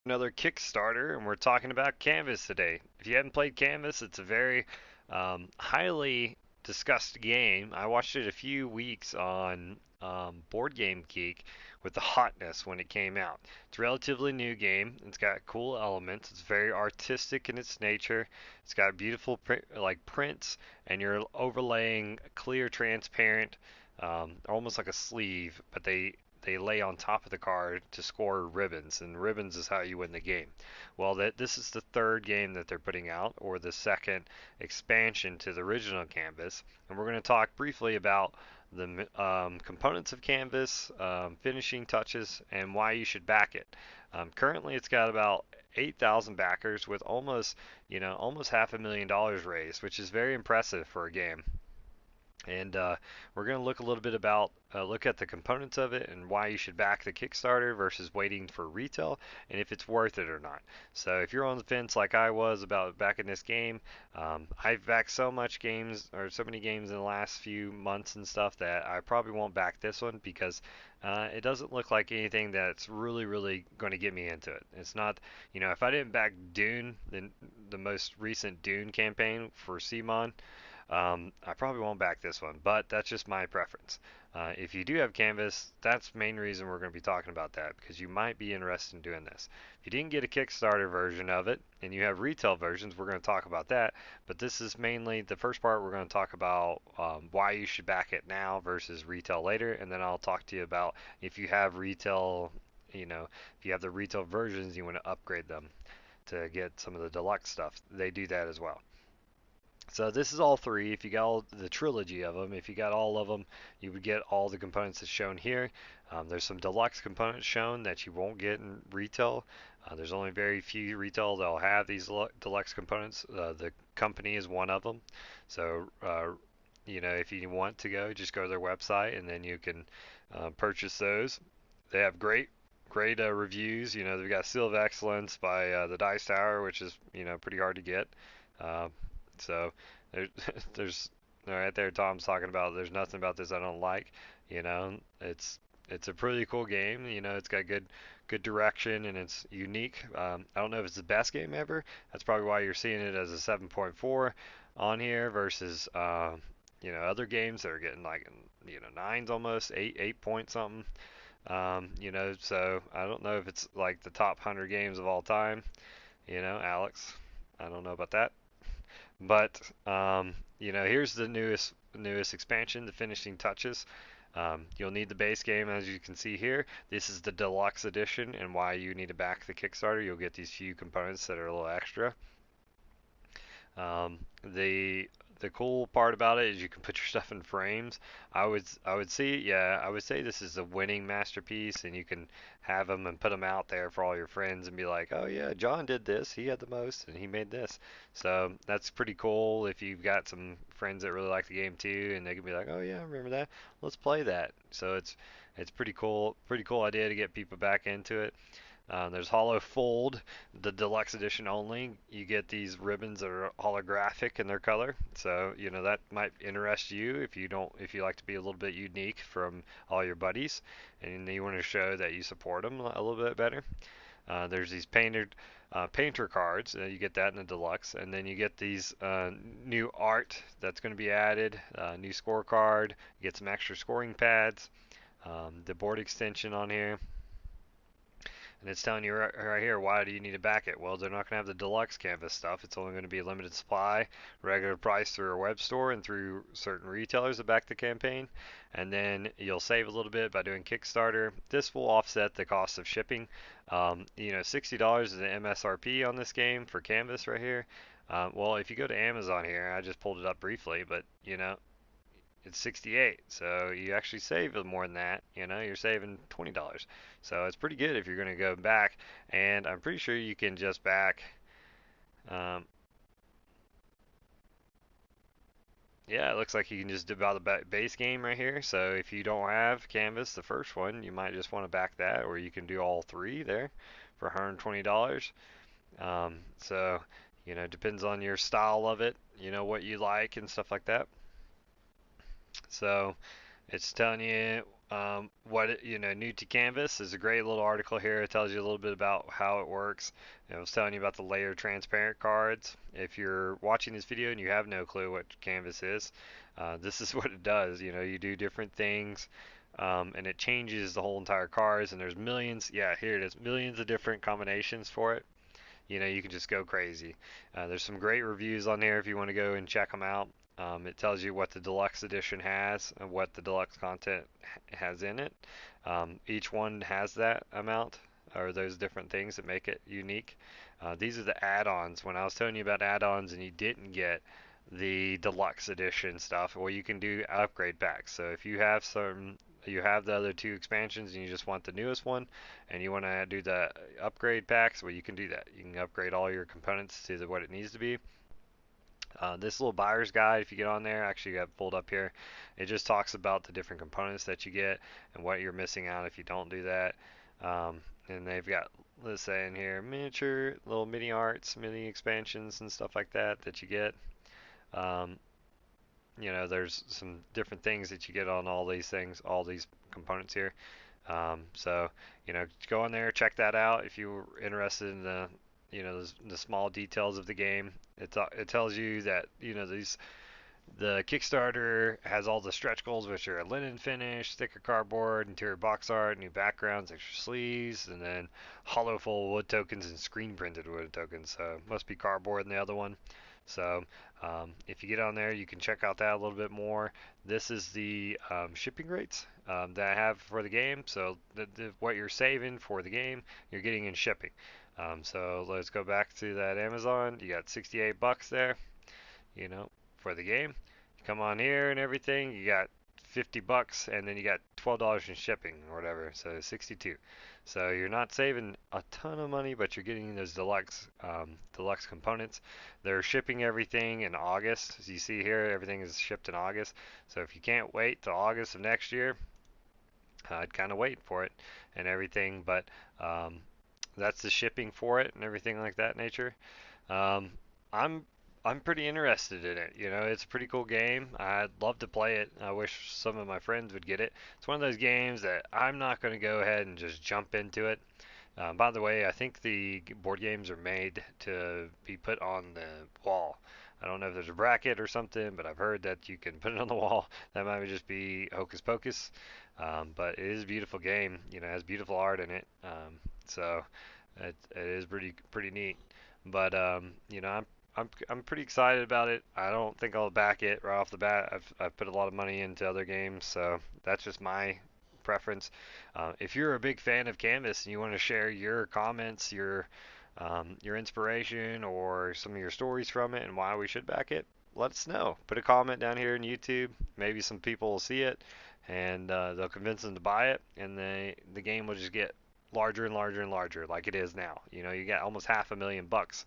Another Kickstarter, and we're talking about Canvas today. If you haven't played Canvas, it's a very highly discussed game. I watched it a few weeks on Board Game Geek with the hotness when it came out. It's a relatively new game. It's got cool elements. It's very artistic in its nature. It's got beautiful prints, and you're overlaying clear, transparent, almost like a sleeve, but they lay on top of the card to score ribbons, and ribbons is how you win the game. Well, this is the third game that they're putting out, or the second expansion to the original Canvas, and we're going to talk briefly about the components of Canvas, finishing touches, and why you should back it. Currently, it's got about 8,000 backers with almost $500,000 raised, which is very impressive for a game. And we're going to look a little bit about look at the components of it and why you should back the Kickstarter versus waiting for retail, and if it's worth it or not. So if you're on the fence like I was about backing this game, I've backed so many games in the last few months and stuff that I probably won't back this one because it doesn't look like anything that's really going to get me into it. It's not, if I didn't back Dune, the most recent Dune campaign for Simon, I probably won't back this one, but that's just my preference. If you do have Canvas, that's the main reason we're going to be talking about that, because you might be interested in doing this. If you didn't get a Kickstarter version of it and you have retail versions, we're going to talk about that. But this is mainly the first part. We're going to talk about why you should back it now versus retail later, and then I'll talk to you about if you have retail, if you have the retail versions, you want to upgrade them to get some of the deluxe stuff. They do that as well. So this is all three. If you got all the trilogy of them, if you got all of them, you would get all the components that's shown here. There's some deluxe components shown that you won't get in retail. There's only very few retail that'll have these deluxe components. The company is one of them. So if you want to go, just go to their website and then you can purchase those. They have great reviews. They've got Seal of Excellence by the Dice Tower, which is pretty hard to get. Uh, so there, there's right there. Tom's talking about there's nothing about this I don't like. It's a pretty cool game. It's got good direction and it's unique. I don't know if it's the best game ever. That's probably why you're seeing it as a 7.4 on here versus other games that are getting like nines almost 8 point something. So I don't know if it's like the top 100 games of all time. Alex, I don't know about that. But here's the newest expansion, the finishing touches. You'll need the base game, as you can see here. This is the deluxe edition, and why you need to back the Kickstarter. You'll get these few components that are a little extra. The cool part about it is you can put your stuff in frames. I would say this is a winning masterpiece, and you can have them and put them out there for all your friends and be like, oh yeah, John did this, he had the most, and he made this. So that's pretty cool if you've got some friends that really like the game too, and they can be like, oh yeah, I remember that, let's play that. So it's pretty cool idea to get people back into it. There's Hollow Fold, the deluxe edition only. You get these ribbons that are holographic in their color, so that might interest you if you like to be a little bit unique from all your buddies, and you want to show that you support them a little bit better. There's these painter cards. You get that in the deluxe, and then you get these new art that's going to be added. New scorecard. You get some extra scoring pads. The board extension on here. And it's telling you right here, why do you need to back it? Well, they're not going to have the deluxe canvas stuff. It's only going to be a limited supply, regular price through a web store and through certain retailers that back the campaign. And then you'll save a little bit by doing Kickstarter. This will offset the cost of shipping. $60 is the MSRP on this game for canvas right here. Well, if you go to Amazon here, I just pulled it up briefly, but it's 68, so you actually save more than that. You're saving $20, so it's pretty good if you're going to go back. And I'm pretty sure you can just back. um, yeah, it looks like you can just do about the base game right here. So if you don't have Canvas, the first one, you might just want to back that, or you can do all three there for $120. So depends on your style of it, what you like and stuff like that. So it's telling you. New to Canvas is a great little article here. It tells you a little bit about how it works. I was telling you about the layer transparent cards. If you're watching this video and you have no clue what Canvas is, this is what it does. You do different things, and it changes the whole entire cards. And there's millions. Yeah, here it is. Millions of different combinations for it. You can just go crazy. There's some great reviews on there if you want to go and check them out. It tells you what the deluxe edition has and what the deluxe content has in it. Each one has that amount or those different things that make it unique. These are the add-ons. When I was telling you about add-ons and you didn't get the deluxe edition stuff, well, you can do upgrade packs. So if you have the other two expansions and you just want the newest one and you want to do the upgrade packs, well, you can do that. You can upgrade all your components to what it needs to be. This little buyer's guide, if you get on there, actually got pulled up here. It just talks about the different components that you get and what you're missing out if you don't do that. And they've got, let's say in here, miniature, little mini arts, mini expansions and stuff like that you get. Um, there's some different things that you get on all these things, all these components here. So, go on there, check that out if you're interested in the small details of the game. It tells you that, the Kickstarter has all the stretch goals, which are a linen finish, thicker cardboard, interior box art, new backgrounds, extra sleeves, and then hollow full wood tokens and screen printed wood tokens. So must be cardboard in the other one. So if you get on there, you can check out that a little bit more. This is the shipping rates that I have for the game. So what you're saving for the game, you're getting in shipping. So let's go back to that Amazon. You got 68 bucks there, for the game. You come on here and everything, you got 50 bucks and then you got $12 in shipping or whatever, so 62. So you're not saving a ton of money, but you're getting those deluxe components. They're shipping everything in August. As you see here, everything is shipped in August. So if you can't wait till August of next year, I'd kind of wait for it and everything, but that's the shipping for it and everything like that nature. Um, I'm I'm pretty interested in it. It's a pretty cool game. I'd love to play it. I wish some of my friends would get it. It's one of those games that I'm not going to go ahead and just jump into it. By the way, I think the board games are made to be put on the wall. I don't know if there's a bracket or something, but I've heard that you can put it on the wall. That might just be hocus pocus. But it is a beautiful game. It has beautiful art in it. So it is pretty neat. But I'm pretty excited about it. I don't think I'll back it right off the bat. I've put a lot of money into other games, so that's just my preference. If you're a big fan of Canvas and you want to share your comments, your inspiration, or some of your stories from it and why we should back it, let us know. Put a comment down here in YouTube. Maybe some people will see it and they'll convince them to buy it, and the game will just get larger and larger and larger like it is now. You got almost half a million bucks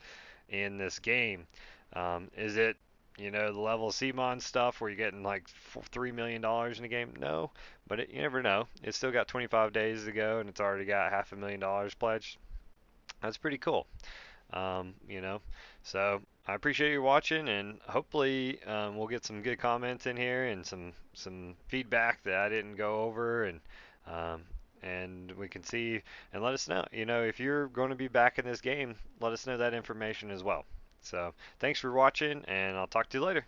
in this game. Is it, the level of CMON stuff where you're getting like $3 million in a game? No, but you never know. It's still got 25 days to go and it's already got $500,000 pledged. That's pretty cool. Um, you know, so I appreciate you watching, and hopefully we'll get some good comments in here and some feedback that I didn't go over, um, and we can see and let us know. If you're going to be back in this game, let us know that information as well. So thanks for watching, and I'll talk to you later.